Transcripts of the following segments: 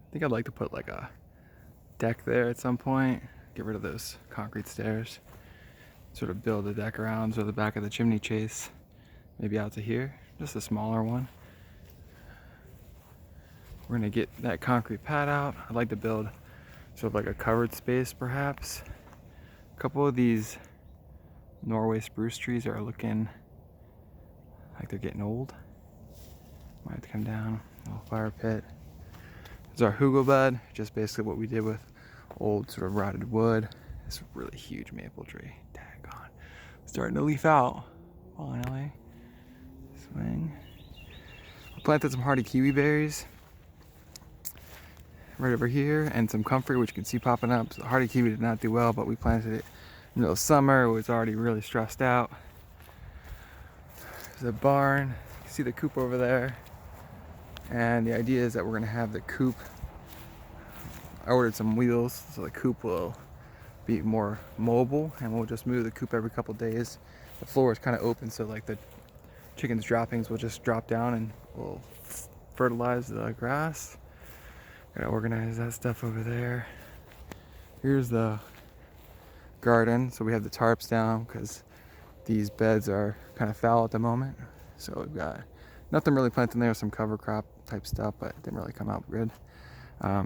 I think I'd like to put like a deck there at some point. Get rid of those concrete stairs. Sort of build a deck around so the back of the chimney chase. Maybe out to here, just a smaller one. We're gonna get that concrete pad out. I'd like to build sort of like a covered space perhaps. A couple of these Norway spruce trees are looking like they're getting old. Might have to come down, a little fire pit. This is our hugel bed, just basically what we did with old sort of rotted wood. This really huge maple tree, daggone. Starting to leaf out, finally. Swing. We planted some hardy kiwi berries right over here, and some comfrey, which you can see popping up. So the hardy kiwi did not do well, but we planted it in the middle of summer. It was already really stressed out. There's a barn. You can see the coop over there. And the idea is that we're gonna have the coop. I ordered some wheels so the coop will be more mobile, and we'll just move the coop every couple days. The floor is kind of open, so like the chicken's droppings will just drop down and we'll fertilize the grass. Gotta organize that stuff over there. Here's the garden. So we have the tarps down because these beds are kind of foul at the moment. So we've got nothing really planted in there, some cover crop type stuff, but it didn't really come out good.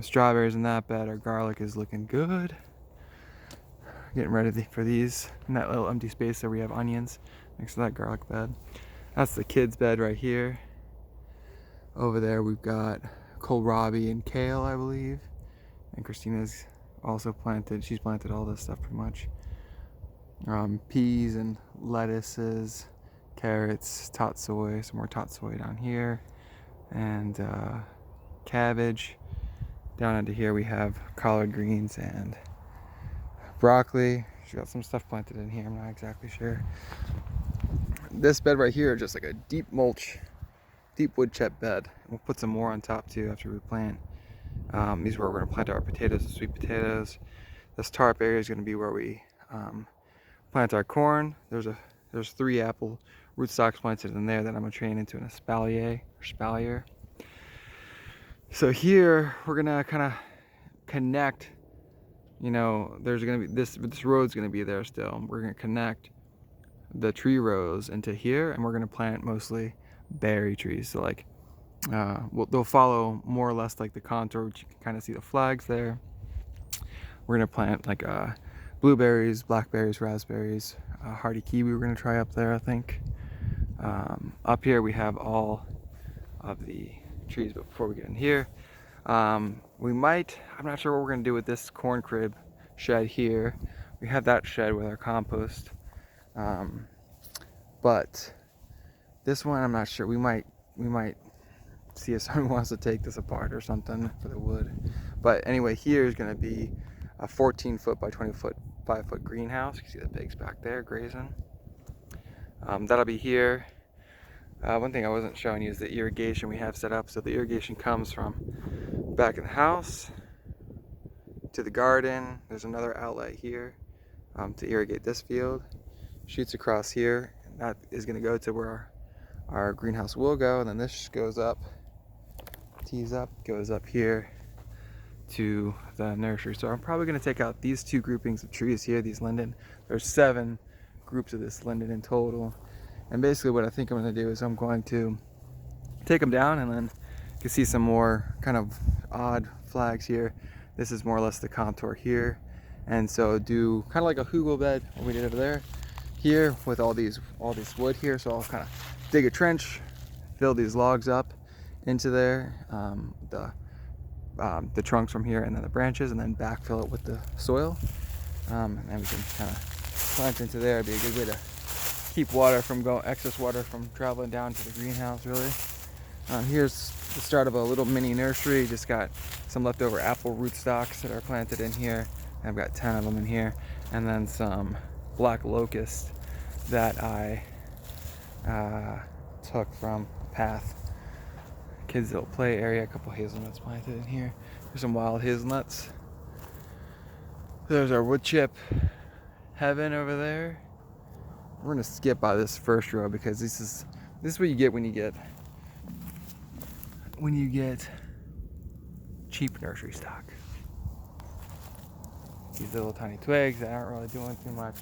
Strawberries in that bed. Our garlic is looking good. Getting ready for these. In that little empty space there we have onions next to that garlic bed. That's the kids' bed right here. Over there we've got kohlrabi and kale, I believe. And Christina's also planted, she's planted all this stuff pretty much. Peas and lettuces, carrots, tatsoi, some more tatsoi down here. And cabbage. Down into here we have collard greens and broccoli. She's got some stuff planted in here, I'm not exactly sure. This bed right here is just like a deep mulch, deep wood chip bed. We'll put some more on top too after we plant. These are where we're gonna plant our potatoes and sweet potatoes. This tarp area is gonna be where we plant our corn. There's 3 apple rootstocks planted in there that I'm gonna train into an espalier. So here we're gonna kind of connect. You know, there's gonna be this road's gonna be there still. We're gonna connect the tree rows into here, and we're gonna plant mostly berry trees. So like, they'll follow more or less like the contour, which you can kind of see the flags there. We're gonna plant like blueberries, blackberries, raspberries, hardy kiwi. We're gonna try up there, I think. Up here we have all of the trees, but before we get in here, we might, I'm not sure what we're gonna do with this corn crib shed here. We have that shed with our compost, but this one I'm not sure. We might see if someone wants to take this apart or something for the wood. But anyway, here is gonna be a 14-foot by 20-foot 5-foot greenhouse. You can see the pigs back there grazing. That'll be here. One thing I wasn't showing you is the irrigation we have set up. So the irrigation comes from back in the house to the garden. There's another outlet here to irrigate this field. Shoots across here, and that is going to go to where our greenhouse will go. And then this goes up, tees up, goes up here to the nursery. So I'm probably going to take out these 2 groupings of trees here, these linden. There's 7 groups of this linden in total. And basically what I think I'm going to do is I'm going to take them down, and then you can see some more kind of odd flags here. This is more or less the contour here. And so do kind of like a hugel bed, what we did over there, here with all this wood here. So I'll kind of dig a trench, fill these logs up into there, the trunks from here and then the branches, and then backfill it with the soil. And we can kind of plant into there. It'd be a good way to keep excess water from traveling down to the greenhouse, really. Here's the start of a little mini nursery. Just got some leftover apple rootstocks that are planted in here. I've got 10 of them in here. And then some black locust that I took from Path Kids Little Play area. A couple hazelnuts planted in here. There's some wild hazelnuts. There's our wood chip heaven over there. We're gonna skip by this first row because this is what you get when you get cheap nursery stock. These little tiny twigs that aren't really doing too much.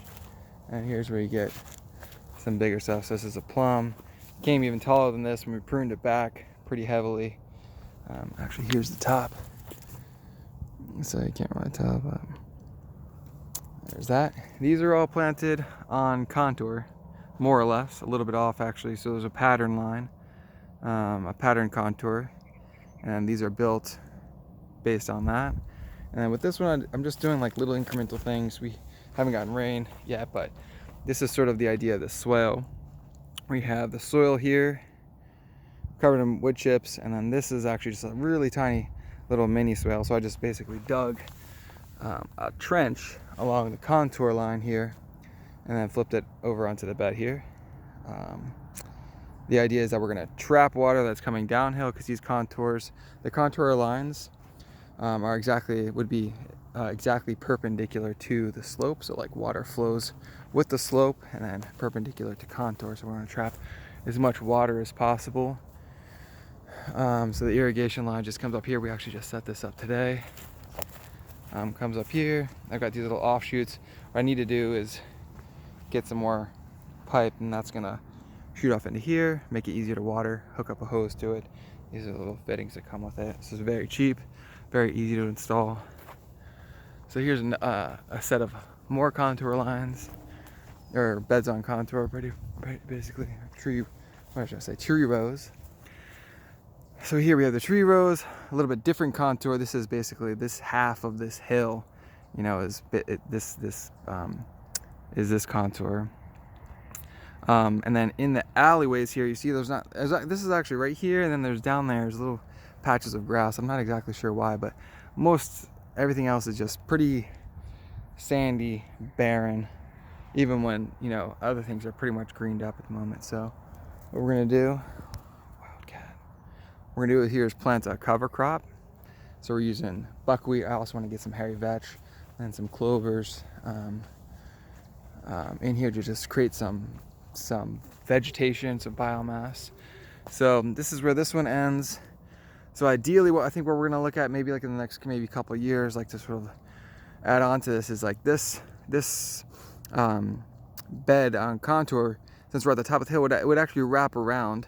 And here's where you get some bigger stuff. So this is a plum. Came even taller than this when we pruned it back pretty heavily. Actually, here's the top. So you can't really tell, but there's that. These are all planted on contour, more or less, a little bit off actually. So there's a pattern line, a pattern contour, and these are built based on that. And then with this one, I'm just doing like little incremental things. We haven't gotten rain yet, but this is sort of the idea of the swale. We have the soil here covered in wood chips, and then this is actually just a really tiny little mini swale. So I just basically dug a trench along the contour line here and then flipped it over onto the bed here. The idea is that we're going to trap water that's coming downhill, because these contours, the contour lines would be exactly perpendicular to the slope. So like water flows with the slope and then perpendicular to contour. So we're going to trap as much water as possible. So the irrigation line just comes up here. We actually just set this up today. Comes up here. I've got these little offshoots. What I need to do is get some more pipe, and that's gonna shoot off into here, make it easier to water, hook up a hose to it. These are the little fittings that come with it. This is very cheap, very easy to install. So here's a set of more contour lines, or beds on contour, basically tree rows. So here we have the tree rows, a little bit different contour. This is basically this half of this hill, you know, is this contour. And then in the alleyways here, you see this is actually right here, and then there's down there's little patches of grass. I'm not exactly sure why, but everything else is just pretty sandy, barren, even when, you know, other things are pretty much greened up at the moment. So what we're gonna do, we're gonna do here is plant a cover crop. So we're using buckwheat. I also want to get some hairy vetch and some clovers in here to just create some vegetation, some biomass. So this is where this one ends. So ideally, what we're gonna look at maybe like in the next couple of years, like to sort of add on to this, is like this bed on contour. Since we're at the top of the hill, it would actually wrap around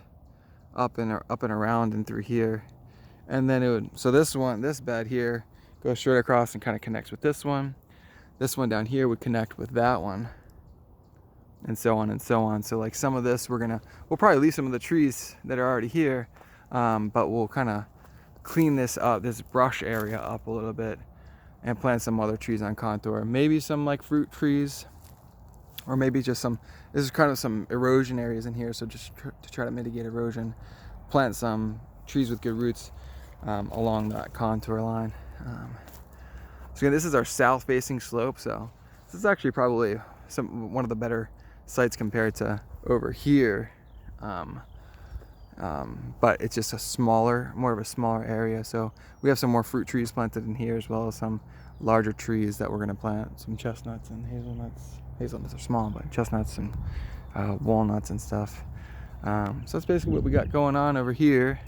up and around and through here, and then so this bed here goes straight across and kind of connects with this one. This one down here would connect with that one, and so on and so on. So like some of this we'll probably leave some of the trees that are already here, but we'll kind of clean this brush area up a little bit and plant some other trees on contour. Maybe some like fruit trees, or maybe just this is kind of some erosion areas in here. So just to try to mitigate erosion, plant some trees with good roots along that contour line. So again, this is our south facing slope. So this is actually probably one of the better sites compared to over here. But it's just more of a smaller area. So we have some more fruit trees planted in here, as well as some larger trees that we're going to plant, some chestnuts and hazelnuts. Hazelnuts are small, but chestnuts and walnuts and stuff. So that's basically what we got going on over here.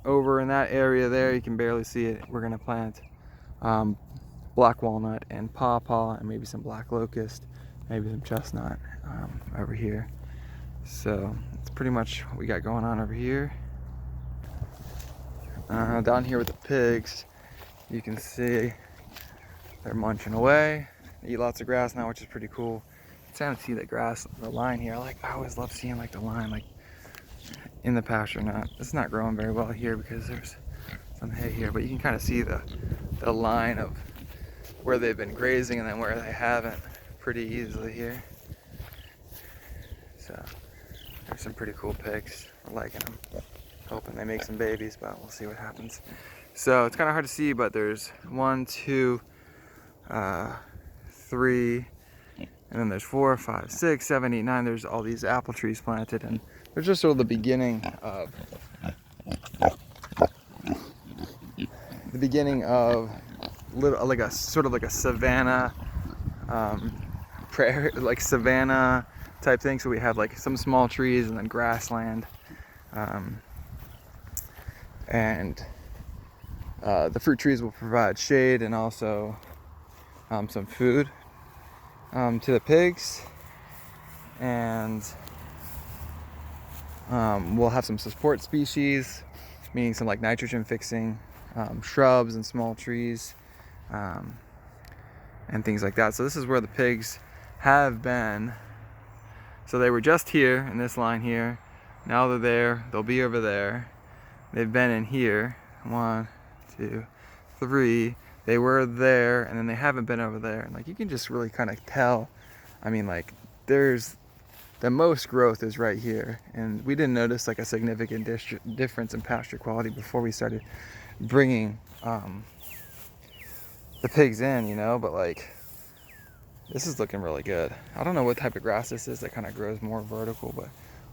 Over in that area there, you can barely see it. We're going to plant black walnut and pawpaw, and maybe some black locust, maybe some chestnut over here. So that's pretty much what we got going on over here. Down here with the pigs, you can see they're munching away. They eat lots of grass now, which is pretty cool. It's time to see the grass, the line here. I always love seeing like the line like in the pasture. It's not growing very well here because there's some hay here, but you can kind of see the line of where they've been grazing and then where they haven't pretty easily here. So there's some pretty cool pigs. We're liking them. Hoping they make some babies, but we'll see what happens. So it's kind of hard to see, but there's 1, 2, 3, and then there's 4, 5, 6, 7, 8, 9. There's all these apple trees planted, and there's just sort of the beginning of like a savanna prairie, like savanna type thing. So we have like some small trees and then grassland, and the fruit trees will provide shade and also some food to the pigs, and we'll have some support species, meaning some like nitrogen fixing shrubs and small trees and things like that. So this is where the pigs have been. So they were just here in this line here. Now they're there. They'll be over there. They've been in here. 1, 2, 3. They were there, and then they haven't been over there. And like you can just really kind of tell. I mean, like there's the most growth is right here, and we didn't notice like a significant difference in pasture quality before we started bringing the pigs in, you know. But like this is looking really good. I don't know what type of grass this is that kind of grows more vertical, but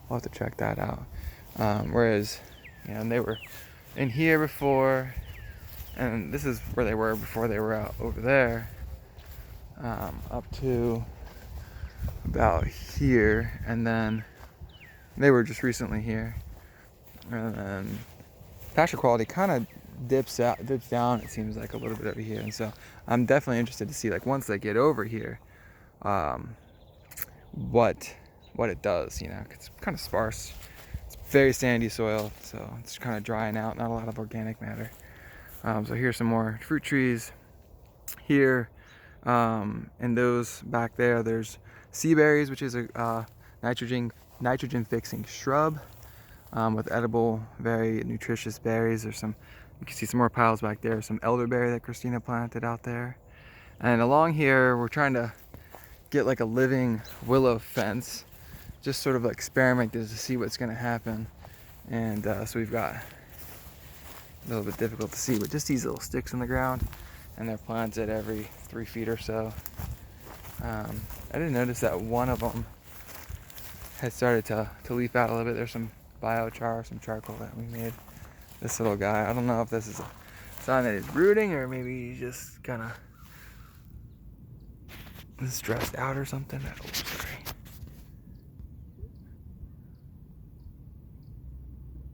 we'll have to check that out. Whereas, you know, they were in here before, and this is where they were before they were out over there, up to about here, and then they were just recently here, and then pasture quality kind of dips down, it seems like, a little bit over here. And so I'm definitely interested to see, like, once they get over here, what it does, you know. It's kind of sparse, it's very sandy soil, so it's kind of drying out, not a lot of organic matter. So here's some more fruit trees here, and those back there's sea berries, which is a nitrogen fixing shrub with edible, very nutritious berries. There's some, you can see some more piles back there, some elderberry that Christina planted out there. And along here we're trying to get like a living willow fence, just sort of experiment to see what's going to happen. And so we've got a little bit difficult to see, but just these little sticks in the ground, and they're planted every 3 feet or so. I didn't notice that one of them had started to leaf out a little bit. There's some biochar, some charcoal that we made. This little guy, I don't know if this is a sign that he's brooding or maybe he's just kind of stressed out or something. Oh, sorry.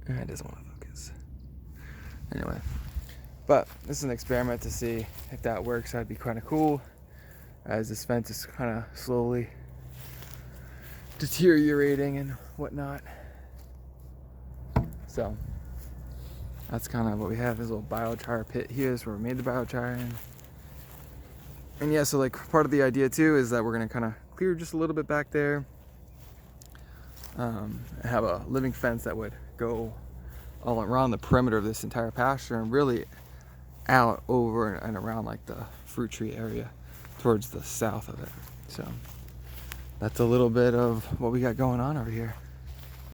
It doesn't want to focus. Anyway, but this is an experiment to see if that works. That'd be kind of cool, as this fence is kind of slowly deteriorating and whatnot. So that's kind of what we have. This little biochar pit here is where we made the biochar in. And yeah, so like part of the idea too is that we're gonna kind of clear just a little bit back there, and have a living fence that would go all around the perimeter of this entire pasture and really out over and around like the fruit tree area towards the south of it. So that's a little bit of what we got going on over here.